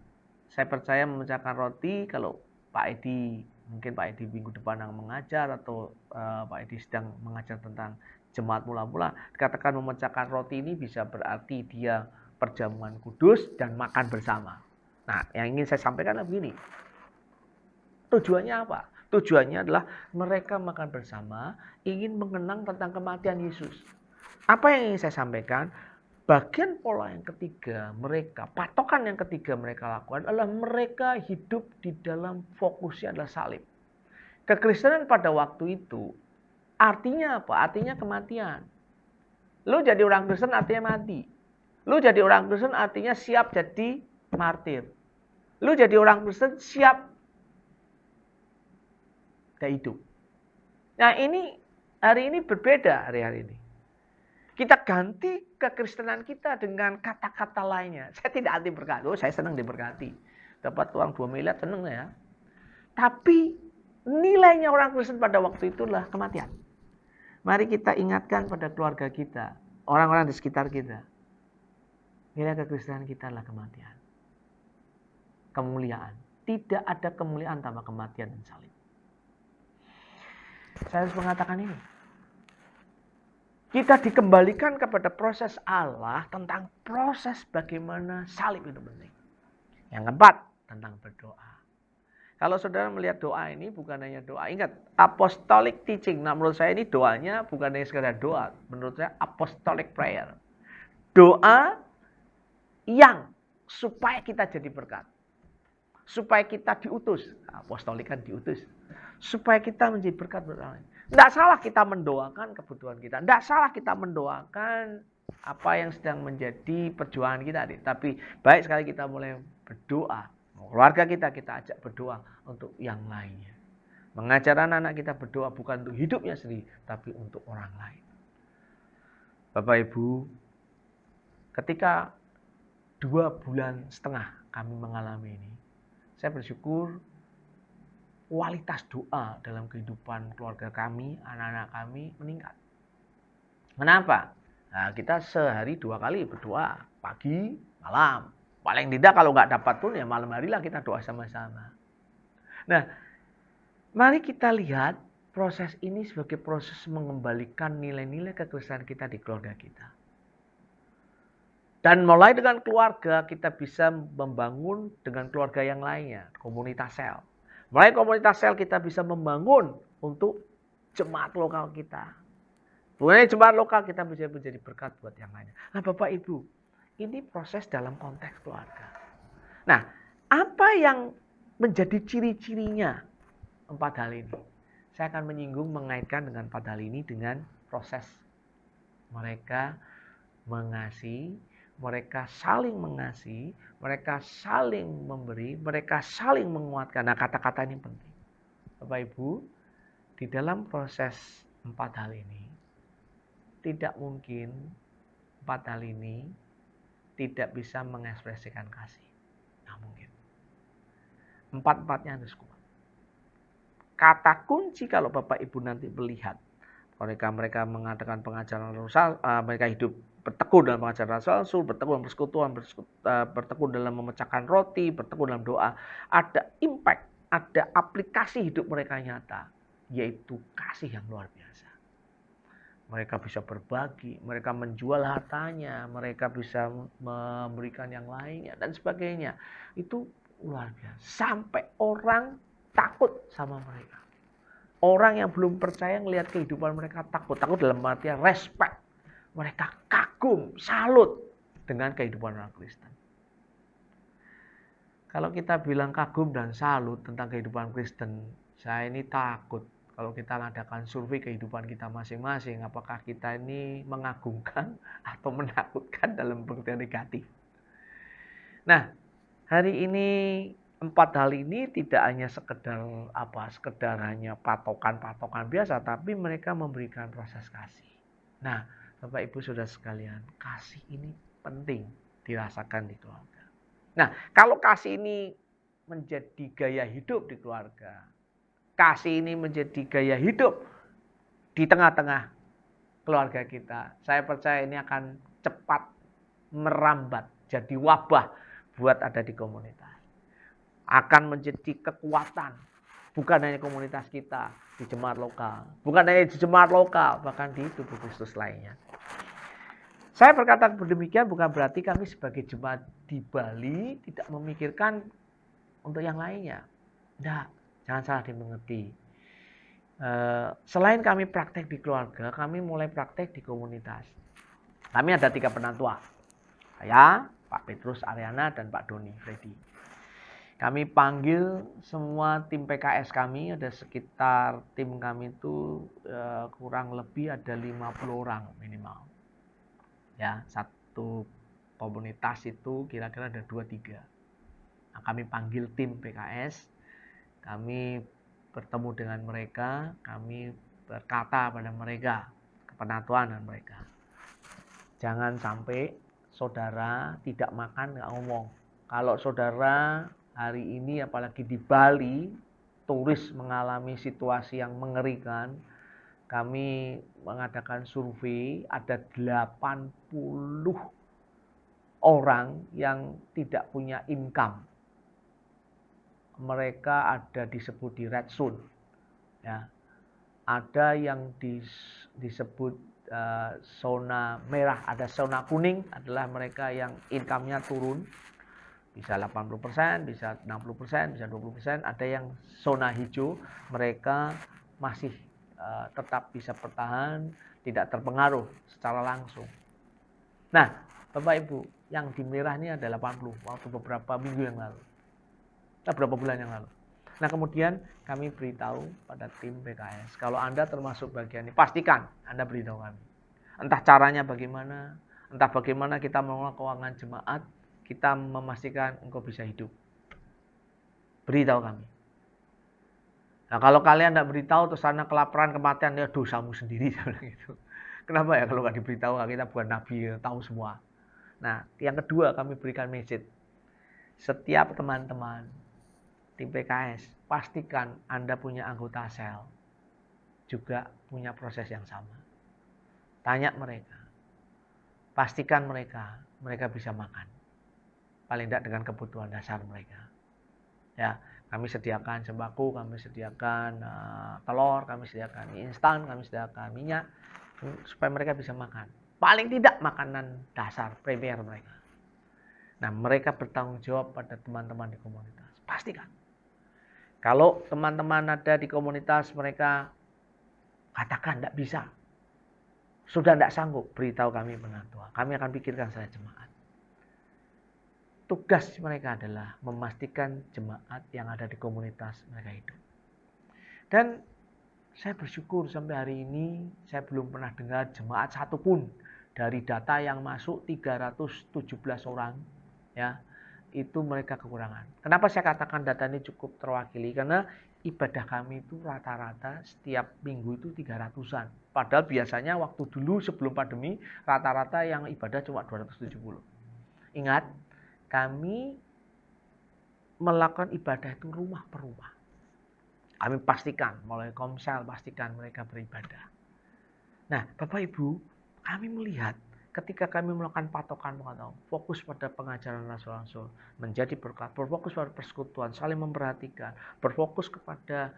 Saya percaya memecahkan roti kalau Pak Edi, mungkin Pak Edi minggu depan yang mengajar atau Pak Edi sedang mengajar tentang jemaat mula-mula. Dikatakan memecahkan roti ini bisa berarti dia perjamuan kudus dan makan bersama. Nah, yang ingin saya sampaikan adalah begini. Tujuannya apa? Tujuannya adalah mereka makan bersama, ingin mengenang tentang kematian Yesus. Apa yang ingin saya sampaikan? Bagian pola yang ketiga mereka, patokan yang ketiga mereka lakukan adalah mereka hidup di dalam fokusnya adalah salib. Kekristenan pada waktu itu artinya apa? Artinya kematian. Lu jadi orang Kristen artinya mati. Lu jadi orang Kristen artinya siap jadi martir. Lu jadi orang Kristen siap gak hidup. Nah ini hari ini berbeda hari-hari ini. Kita ganti kekristenan kita dengan kata-kata lainnya. Saya tidak anti berkat. Saya senang diberkati. Dapat uang 2 miliar senang ya. Tapi nilainya orang Kristen pada waktu itulah kematian. Mari kita ingatkan pada keluarga kita, orang-orang di sekitar kita. Nilai kekristenan kita adalah kematian. Kemuliaan. Tidak ada kemuliaan tanpa kematian dan salib. Saya harus mengatakan ini. Kita dikembalikan kepada proses Allah tentang proses bagaimana salib itu penting. Yang keempat, tentang berdoa. Kalau saudara melihat doa ini bukan hanya doa. Ingat, apostolic teaching. Nah menurut saya ini doanya bukan hanya sekedar doa. Menurut saya apostolic prayer. Doa yang supaya kita jadi berkat. Supaya kita diutus. Apostolik kan diutus. Supaya kita menjadi berkat buat orang lain. Tidak salah kita mendoakan kebutuhan kita. Tidak salah kita mendoakan apa yang sedang menjadi perjuangan kita. Tapi baik sekali kita mulai berdoa. Keluarga kita ajak berdoa untuk yang lainnya. Mengajar anak-anak kita berdoa bukan untuk hidupnya sendiri. Tapi untuk orang lain. Bapak Ibu, ketika 2,5 bulan kami mengalami ini. Saya bersyukur kualitas doa dalam kehidupan keluarga kami, anak-anak kami meningkat. Kenapa? Nah, kita sehari 2 kali berdoa, pagi, malam. Paling tidak kalau nggak dapat pun ya malam harilah kita doa sama-sama. Nah, mari kita lihat proses ini sebagai proses mengembalikan nilai-nilai kekristenan kita di keluarga kita. Dan mulai dengan keluarga kita bisa membangun dengan keluarga yang lainnya, komunitas sel. Mulai komunitas sel kita bisa membangun untuk jemaat lokal kita. Bukan hanya jemaat lokal, kita bisa menjadi berkat buat yang lainnya. Nah Bapak Ibu, ini proses dalam konteks keluarga. Nah, apa yang menjadi ciri-cirinya 4 hal ini? Saya akan menyinggung mengaitkan dengan 4 hal ini dengan proses mereka mengasihi, mereka saling mengasihi, mereka saling memberi, mereka saling menguatkan. Nah, kata-kata ini penting. Bapak Ibu, di dalam proses 4 hal ini, tidak mungkin 4 hal ini tidak bisa mengekspresikan kasih. Nah, mungkin. 4-4-nya harus kuat. Kata kunci kalau Bapak Ibu nanti melihat, mereka mengadakan pengajaran Rasul, mereka hidup bertekun dalam pengajaran Rasul, bertekun dalam persekutuan, bertekun dalam memecahkan roti, bertekun dalam doa. Ada impact, ada aplikasi hidup mereka nyata, yaitu kasih yang luar biasa. Mereka bisa berbagi, mereka menjual hartanya, mereka bisa memberikan yang lainnya, dan sebagainya. Itu luar biasa. Sampai orang takut sama mereka. Orang yang belum percaya melihat kehidupan mereka takut. Takut dalam artian respect. Mereka kagum, salut dengan kehidupan orang Kristen. Kalau kita bilang kagum dan salut tentang kehidupan Kristen, saya ini takut. Kalau kita mengadakan survei kehidupan kita masing-masing, apakah kita ini mengagumkan atau menakutkan dalam pengertian negatif. Nah, hari ini 4 hal ini tidak hanya sekedar hanya patokan-patokan biasa, tapi mereka memberikan proses kasih. Nah, Bapak Ibu Saudara sekalian, kasih ini penting dirasakan di keluarga. Nah, kalau kasih ini menjadi gaya hidup di keluarga, kasih ini menjadi gaya hidup di tengah-tengah keluarga kita, saya percaya ini akan cepat merambat jadi wabah buat ada di komunitas. Akan menjadi kekuatan, bukan hanya komunitas kita di jemaat lokal, bukan hanya di jemaat lokal, bahkan di tubuh Kristus lainnya. Saya berkata demikian bukan berarti kami sebagai jemaat di Bali tidak memikirkan untuk yang lainnya. Tidak. Jangan salah dimengerti. Selain kami praktek di keluarga, kami mulai praktek di komunitas. Kami ada 3 penatua. Saya, Pak Petrus Ariana, dan Pak Doni Freddy. Kami panggil semua tim PKS kami, ada sekitar tim kami itu kurang lebih ada 50 orang minimal. Ya, satu komunitas itu kira-kira ada 2-3. Nah, kami panggil tim PKS, kami bertemu dengan mereka, kami berkata pada mereka, kepenatuan dengan mereka. Jangan sampai saudara tidak makan, nggak ngomong. Kalau saudara hari ini apalagi di Bali, turis mengalami situasi yang mengerikan, kami mengadakan survei, ada 80 orang yang tidak punya income. Mereka ada disebut di red zone. Ya. Ada yang disebut zona merah, ada zona kuning, adalah mereka yang income-nya turun. Bisa 80%, bisa 60%, bisa 20%. Ada yang zona hijau, mereka masih tetap bisa bertahan, tidak terpengaruh secara langsung. Nah, Bapak Ibu, yang di merah ini ada 80 waktu beberapa minggu yang lalu. Beberapa bulan yang lalu. Nah, kemudian kami beritahu pada tim PKS, kalau Anda termasuk bagian ini, pastikan Anda beritahu kami. Entah caranya bagaimana, entah bagaimana kita mengelola keuangan jemaat, kita memastikan engkau bisa hidup. Beritahu kami. Nah, kalau kalian tidak beritahu terus Anda kelaparan, kematian, ya dosamu sendiri. Gitu. Kenapa ya kalau nggak diberitahu, kita bukan nabi, tahu semua. Nah, yang kedua kami berikan message. Setiap teman-teman tim PKS, pastikan Anda punya anggota sel juga punya proses yang sama. Tanya mereka, pastikan mereka bisa makan, paling tidak dengan kebutuhan dasar mereka. Ya, kami sediakan sembako, kami sediakan telur, kami sediakan mie instan, kami sediakan minyak supaya mereka bisa makan. Paling tidak makanan dasar premier mereka. Nah, mereka bertanggung jawab pada teman-teman di komunitas. Pastikan. Kalau teman-teman ada di komunitas mereka katakan tidak bisa, sudah tidak sanggup, beritahu kami penatua. Kami akan pikirkan saya jemaat. Tugas mereka adalah memastikan jemaat yang ada di komunitas mereka hidup. Dan saya bersyukur sampai hari ini saya belum pernah dengar jemaat satupun dari data yang masuk 317 orang, ya, itu mereka kekurangan. Kenapa saya katakan data ini cukup terwakili? Karena ibadah kami itu rata-rata setiap minggu itu 300-an. Padahal biasanya waktu dulu sebelum pandemi rata-rata yang ibadah cuma 270. Ingat, kami melakukan ibadah itu rumah per rumah. Kami pastikan, mulai komsel pastikan mereka beribadah. Nah, Bapak Ibu, kami melihat ketika kami melakukan patokan, fokus pada pengajaran Rasul-Rasul, menjadi berkat, berfokus pada persekutuan, saling memperhatikan, berfokus kepada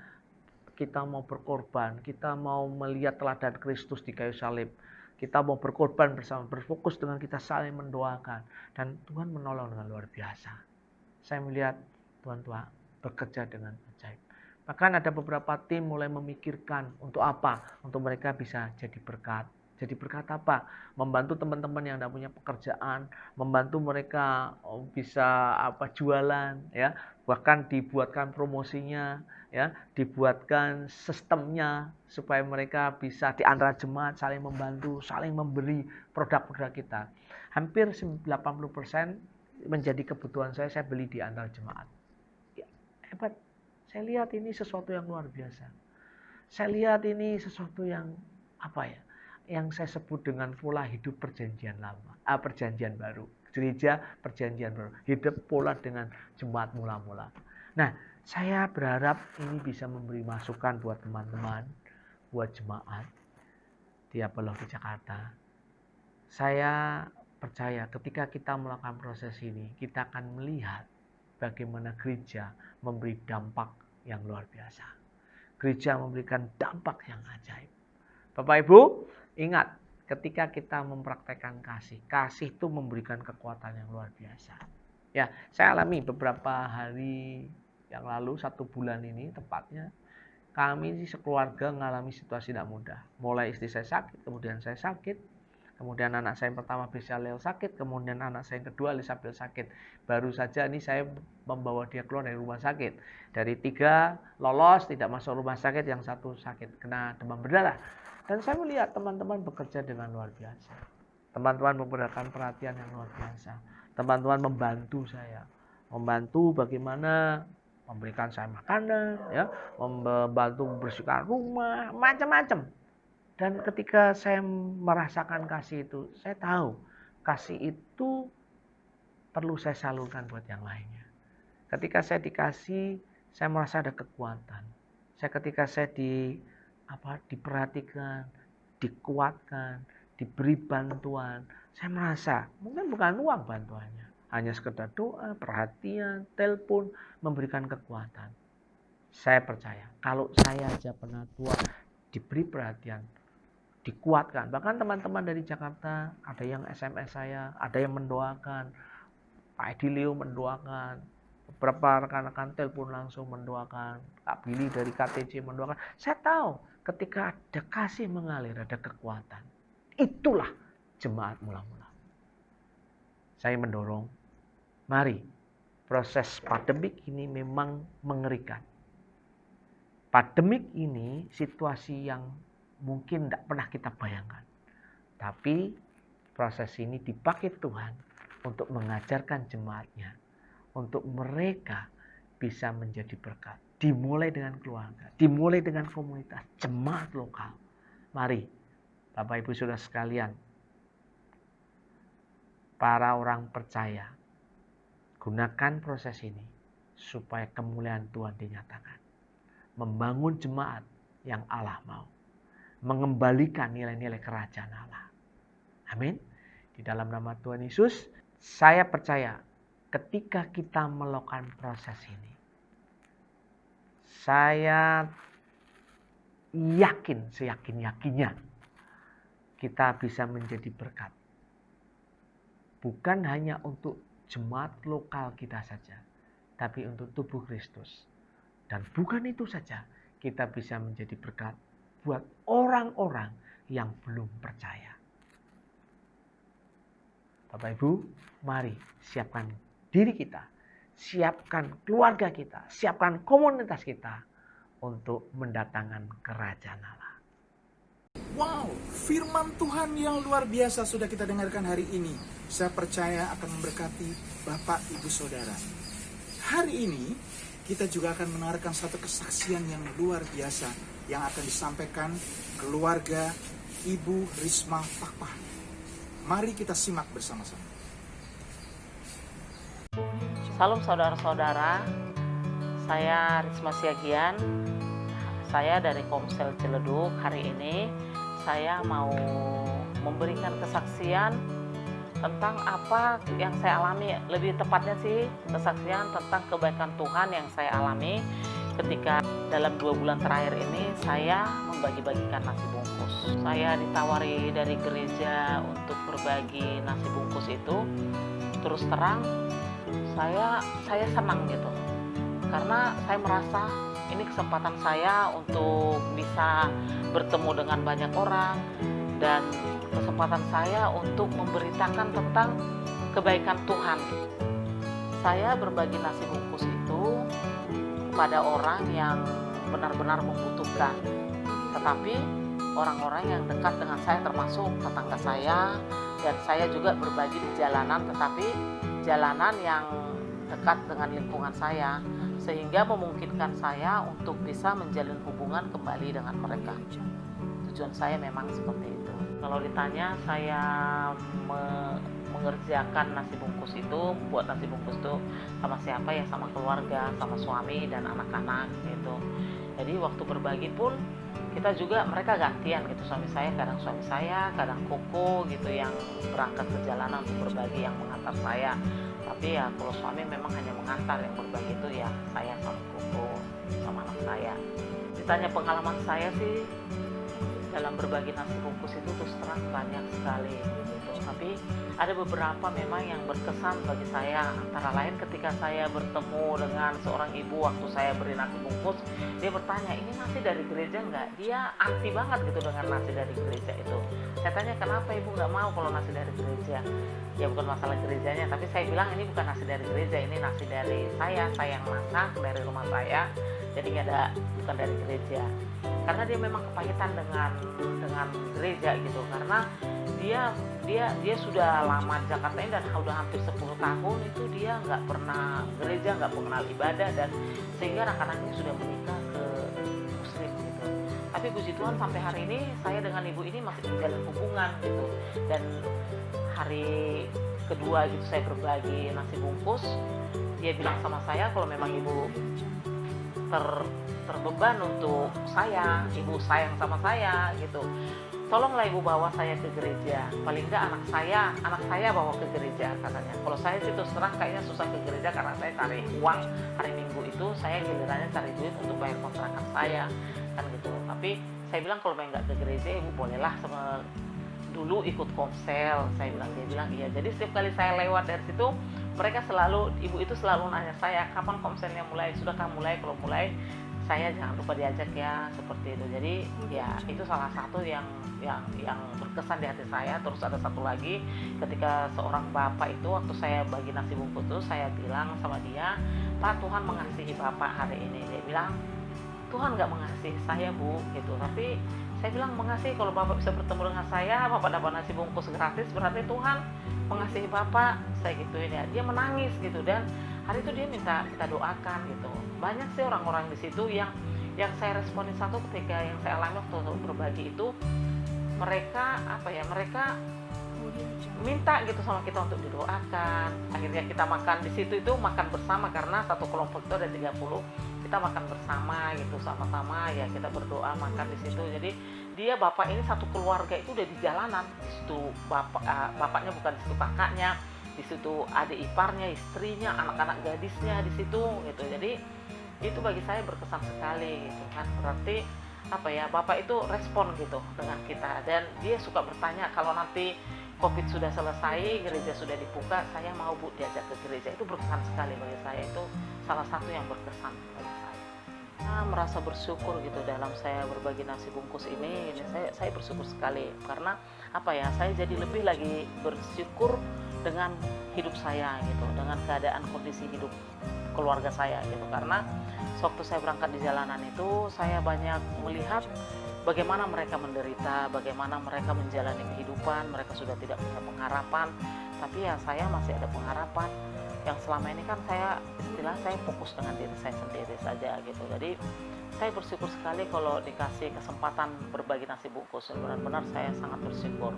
kita mau berkorban, kita mau melihat teladan Kristus di kayu salib, kita mau berkorban bersama, berfokus dengan kita saling mendoakan, dan Tuhan menolong dengan luar biasa. Saya melihat Tuhan bekerja dengan ajaib. Bahkan ada beberapa tim mulai memikirkan untuk apa? Untuk mereka bisa jadi berkat. Jadi berkat apa? Membantu teman-teman yang tidak punya pekerjaan, membantu mereka bisa jualan, ya, bahkan dibuatkan promosinya, ya, dibuatkan sistemnya supaya mereka bisa di antara jemaat saling membantu, saling memberi produk-produk kita. Hampir 80% menjadi kebutuhan saya beli di antara jemaat. Ya, hebat. Saya lihat ini sesuatu yang luar biasa. Saya lihat ini sesuatu yang yang saya sebut dengan pola hidup perjanjian lama, perjanjian baru, gereja perjanjian baru, hidup pola dengan jemaat mula-mula. Nah, saya berharap ini bisa memberi masukan buat teman-teman, buat jemaat di Abalof di Jakarta. Saya percaya ketika kita melakukan proses ini, kita akan melihat bagaimana gereja memberi dampak yang luar biasa. Gereja memberikan dampak yang ajaib. Bapak Ibu, ingat, ketika kita mempraktekkan kasih itu memberikan kekuatan yang luar biasa. Ya, saya alami beberapa hari yang lalu, 1 bulan ini tepatnya, kami sekeluarga mengalami situasi tidak mudah. Mulai istri saya sakit, kemudian saya sakit, kemudian anak saya yang pertama Bezalel sakit, kemudian anak saya yang kedua Elisabel sakit. Baru saja ini saya membawa dia keluar dari rumah sakit. Dari 3 lolos, tidak masuk rumah sakit, yang 1 sakit, kena demam berdarah. Dan saya melihat teman-teman bekerja dengan luar biasa. Teman-teman memberikan perhatian yang luar biasa. Teman-teman membantu saya. Membantu bagaimana memberikan saya makanan, ya, membantu membersihkan rumah, macam-macam. Dan ketika saya merasakan kasih itu, saya tahu kasih itu perlu saya salurkan buat yang lainnya. Ketika saya dikasih, saya merasa ada kekuatan. Ketika saya diperhatikan, dikuatkan, diberi bantuan, saya merasa mungkin bukan uang bantuannya, hanya sekedar doa, perhatian, telepon, memberikan kekuatan. Saya percaya kalau saya aja pernah tua, diberi perhatian, dikuatkan. Bahkan teman-teman dari Jakarta, ada yang SMS saya, ada yang mendoakan, Pak Edilio mendoakan, beberapa rekan-rekan telepon langsung mendoakan, Kak Billy dari KTC mendoakan. Saya tahu ketika ada kasih mengalir, ada kekuatan. Itulah jemaat mula-mula. Saya mendorong, mari, proses pandemik ini memang mengerikan. Pandemik ini situasi yang mungkin tidak pernah kita bayangkan. Tapi proses ini dipakai Tuhan untuk mengajarkan jemaatnya, untuk mereka bisa menjadi berkat. Dimulai dengan keluarga, dimulai dengan komunitas, jemaat lokal. Mari, Bapak Ibu Saudara sekalian, para orang percaya, gunakan proses ini supaya kemuliaan Tuhan dinyatakan. Membangun jemaat yang Allah mau. Mengembalikan nilai-nilai kerajaan Allah. Amin. Di dalam nama Tuhan Yesus, saya percaya ketika kita melakukan proses ini, saya yakin, seyakin-yakinnya, kita bisa menjadi berkat. Bukan hanya untuk jemaat lokal kita saja, tapi untuk tubuh Kristus. Dan bukan itu saja, kita bisa menjadi berkat buat orang-orang yang belum percaya. Bapak Ibu, mari siapkan diri kita, siapkan keluarga kita, siapkan komunitas kita untuk mendatangkan kerajaan Allah. Wow, firman Tuhan yang luar biasa sudah kita dengarkan hari ini. Saya percaya akan memberkati Bapak, Ibu, Saudara. Hari ini kita juga akan mendengarkan satu kesaksian yang luar biasa yang akan disampaikan keluarga Ibu Risma Pakpah. Mari kita simak bersama-sama. Salam saudara-saudara, saya Risma Siagian, saya dari Komsel Ciledug. Hari ini saya mau memberikan kesaksian tentang apa yang saya alami, lebih tepatnya sih kesaksian tentang kebaikan Tuhan yang saya alami ketika dalam 2 bulan terakhir ini saya membagi-bagikan nasi bungkus. Saya ditawari dari gereja untuk berbagi nasi bungkus itu. Terus terang saya senang gitu, karena saya merasa ini kesempatan saya untuk bisa bertemu dengan banyak orang dan kesempatan saya untuk memberitakan tentang kebaikan Tuhan. Saya berbagi nasi bungkus itu kepada orang yang benar-benar membutuhkan. Tetapi orang-orang yang dekat dengan saya termasuk tetangga saya, dan saya juga berbagi di jalanan, tetapi jalanan yang dekat dengan lingkungan saya, sehingga memungkinkan saya untuk bisa menjalin hubungan kembali dengan mereka. Tujuan saya memang seperti itu. Kalau ditanya saya mengerjakan nasi bungkus itu, buat nasi bungkus itu sama siapa ya, sama keluarga, sama suami dan anak-anak gitu. Jadi waktu berbagi pun kita juga, mereka gantian gitu, suami saya, kadang Koko gitu yang berangkat ke jalanan untuk berbagi, yang mengantar saya. Tapi ya kalau suami memang hanya mengantar, yang berbagi itu ya saya sama Koko sama anak saya. Ditanya pengalaman saya sih, dalam berbagi nasi bungkus itu terus terang banyak sekali gitu. Tapi ada beberapa memang yang berkesan bagi saya, antara lain ketika saya bertemu dengan seorang ibu waktu saya beri nasi bungkus, dia bertanya, ini nasi dari gereja nggak? Dia anti banget gitu dengan nasi dari gereja itu. Saya tanya, kenapa ibu nggak mau kalau nasi dari gereja? Ya bukan masalah gerejanya, tapi saya bilang ini bukan nasi dari gereja, ini nasi dari saya yang masak dari rumah saya, jadi nggak ada, bukan dari gereja. Karena dia memang kepahitan dengan gereja gitu, karena dia sudah lama di Jakarta ini dan sudah hampir 10 tahun itu dia nggak pernah gereja, nggak mengenal ibadah, dan sehingga anak-anaknya sudah menikah ke Muslim gitu. Tapi puji Tuhan sampai hari ini saya dengan ibu ini masih menjalin hubungan gitu, dan hari kedua gitu saya berbagi nasi bungkus, dia bilang sama saya kalau memang ibu terbeban untuk saya, ibu sayang sama saya gitu, tolonglah ibu bawa saya ke gereja, paling enggak anak saya bawa ke gereja katanya. Kalau saya sih terus terang kayaknya susah ke gereja karena saya cari uang hari Minggu itu, saya gilirannya cari duit untuk bayar kontrakan saya kan gitu. Tapi saya bilang kalau memang enggak ke gereja ibu bolehlah sama dulu ikut komsel, saya bilang. Dia bilang iya. Jadi setiap kali saya lewat dari situ, mereka selalu, ibu itu selalu nanya saya, kapan komselnya mulai, sudahkah mulai, kalau mulai saya jangan lupa diajak ya, seperti itu. Jadi ya itu salah satu yang berkesan di hati saya. Terus ada satu lagi, ketika seorang bapak itu waktu saya bagi nasi bungkus itu, saya bilang sama dia, Pak, Tuhan mengasihi bapak hari ini. Dia bilang, Tuhan nggak mengasihi saya bu gitu. Tapi saya bilang, mengasihi, kalau bapak bisa bertemu dengan saya, bapak dapat nasi bungkus gratis, berarti Tuhan mengasihi bapak. Saya gituin ya, dia menangis gitu, dan hari itu dia minta kita doakan gitu. Banyak sih orang-orang di situ yang saya responin satu ketika yang saya alami waktu berbagi itu, mereka minta gitu sama kita untuk didoakan. Akhirnya kita makan di situ itu, makan bersama karena satu kelompok itu ada 30, kita makan bersama gitu, sama-sama ya kita berdoa makan di situ. Jadi dia bapak ini satu keluarga itu udah di jalanan di situ, bapaknya bukan di situ, kakaknya di situ, adik iparnya, istrinya, anak-anak gadisnya di situ gitu. Jadi itu bagi saya berkesan sekali gitu kan. Berarti bapak itu respon gitu dengan kita, dan dia suka bertanya kalau nanti COVID sudah selesai, gereja sudah dibuka, saya mau bu diajak ke gereja. Itu berkesan sekali bagi saya, itu salah satu yang berkesan bagi saya. Merasa bersyukur gitu dalam saya berbagi nasi bungkus ini saya bersyukur sekali, karena saya jadi lebih lagi bersyukur dengan hidup saya gitu, dengan keadaan kondisi hidup keluarga saya gitu. Karena waktu saya berangkat di jalanan itu, saya banyak melihat bagaimana mereka menderita, bagaimana mereka menjalani kehidupan, mereka sudah tidak punya pengharapan, tapi ya saya masih ada pengharapan. Yang selama ini kan saya fokus dengan diri saya sendiri saja gitu. Jadi saya bersyukur sekali kalau dikasih kesempatan berbagi nasi bungkus, benar-benar saya sangat bersyukur.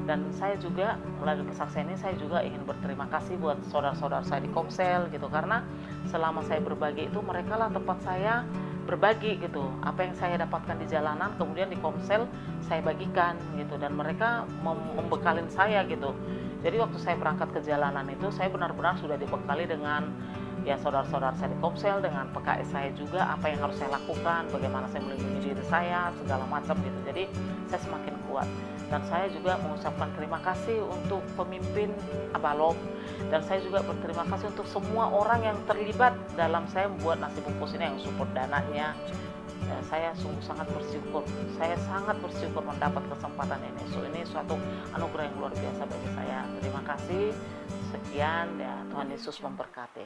Dan saya juga melalui kesaksian ini, saya juga ingin berterima kasih buat saudara-saudara saya di Komsel gitu, karena selama saya berbagi itu, mereka lah tempat saya berbagi gitu. Apa yang saya dapatkan di jalanan, kemudian di Komsel saya bagikan gitu, dan mereka membekalin saya gitu. Jadi waktu saya berangkat ke jalanan itu, saya benar-benar sudah dibekali dengan ya saudara-saudara saya di Komsel, dengan PKS saya juga, apa yang harus saya lakukan, bagaimana saya melindungi diri saya, segala macam gitu. Jadi saya semakin kuat. Dan saya juga mengucapkan terima kasih untuk pemimpin Abalov, dan saya juga berterima kasih untuk semua orang yang terlibat dalam saya membuat nasi bungkus ini, yang support dananya. Saya sungguh sangat bersyukur. Saya sangat bersyukur mendapat kesempatan ini. Ini suatu anugerah yang luar biasa bagi saya. Terima kasih. Sekian ya, Tuhan Yesus memberkati.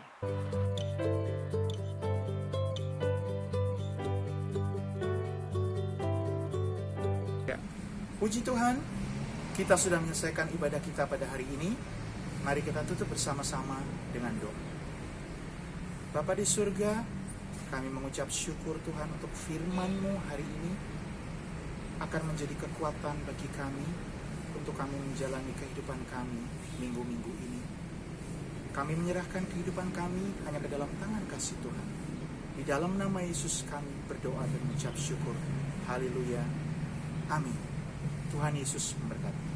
Puji Tuhan, kita sudah menyelesaikan ibadah kita pada hari ini. Mari kita tutup bersama-sama dengan doa. Bapa di surga, kami mengucap syukur Tuhan untuk firman-Mu hari ini akan menjadi kekuatan bagi kami untuk kami menjalani kehidupan kami minggu-minggu ini. Kami menyerahkan kehidupan kami hanya ke dalam tangan kasih Tuhan. Di dalam nama Yesus kami berdoa dan mengucap syukur. Haleluya. Amin. Tuhan Yesus memberkati.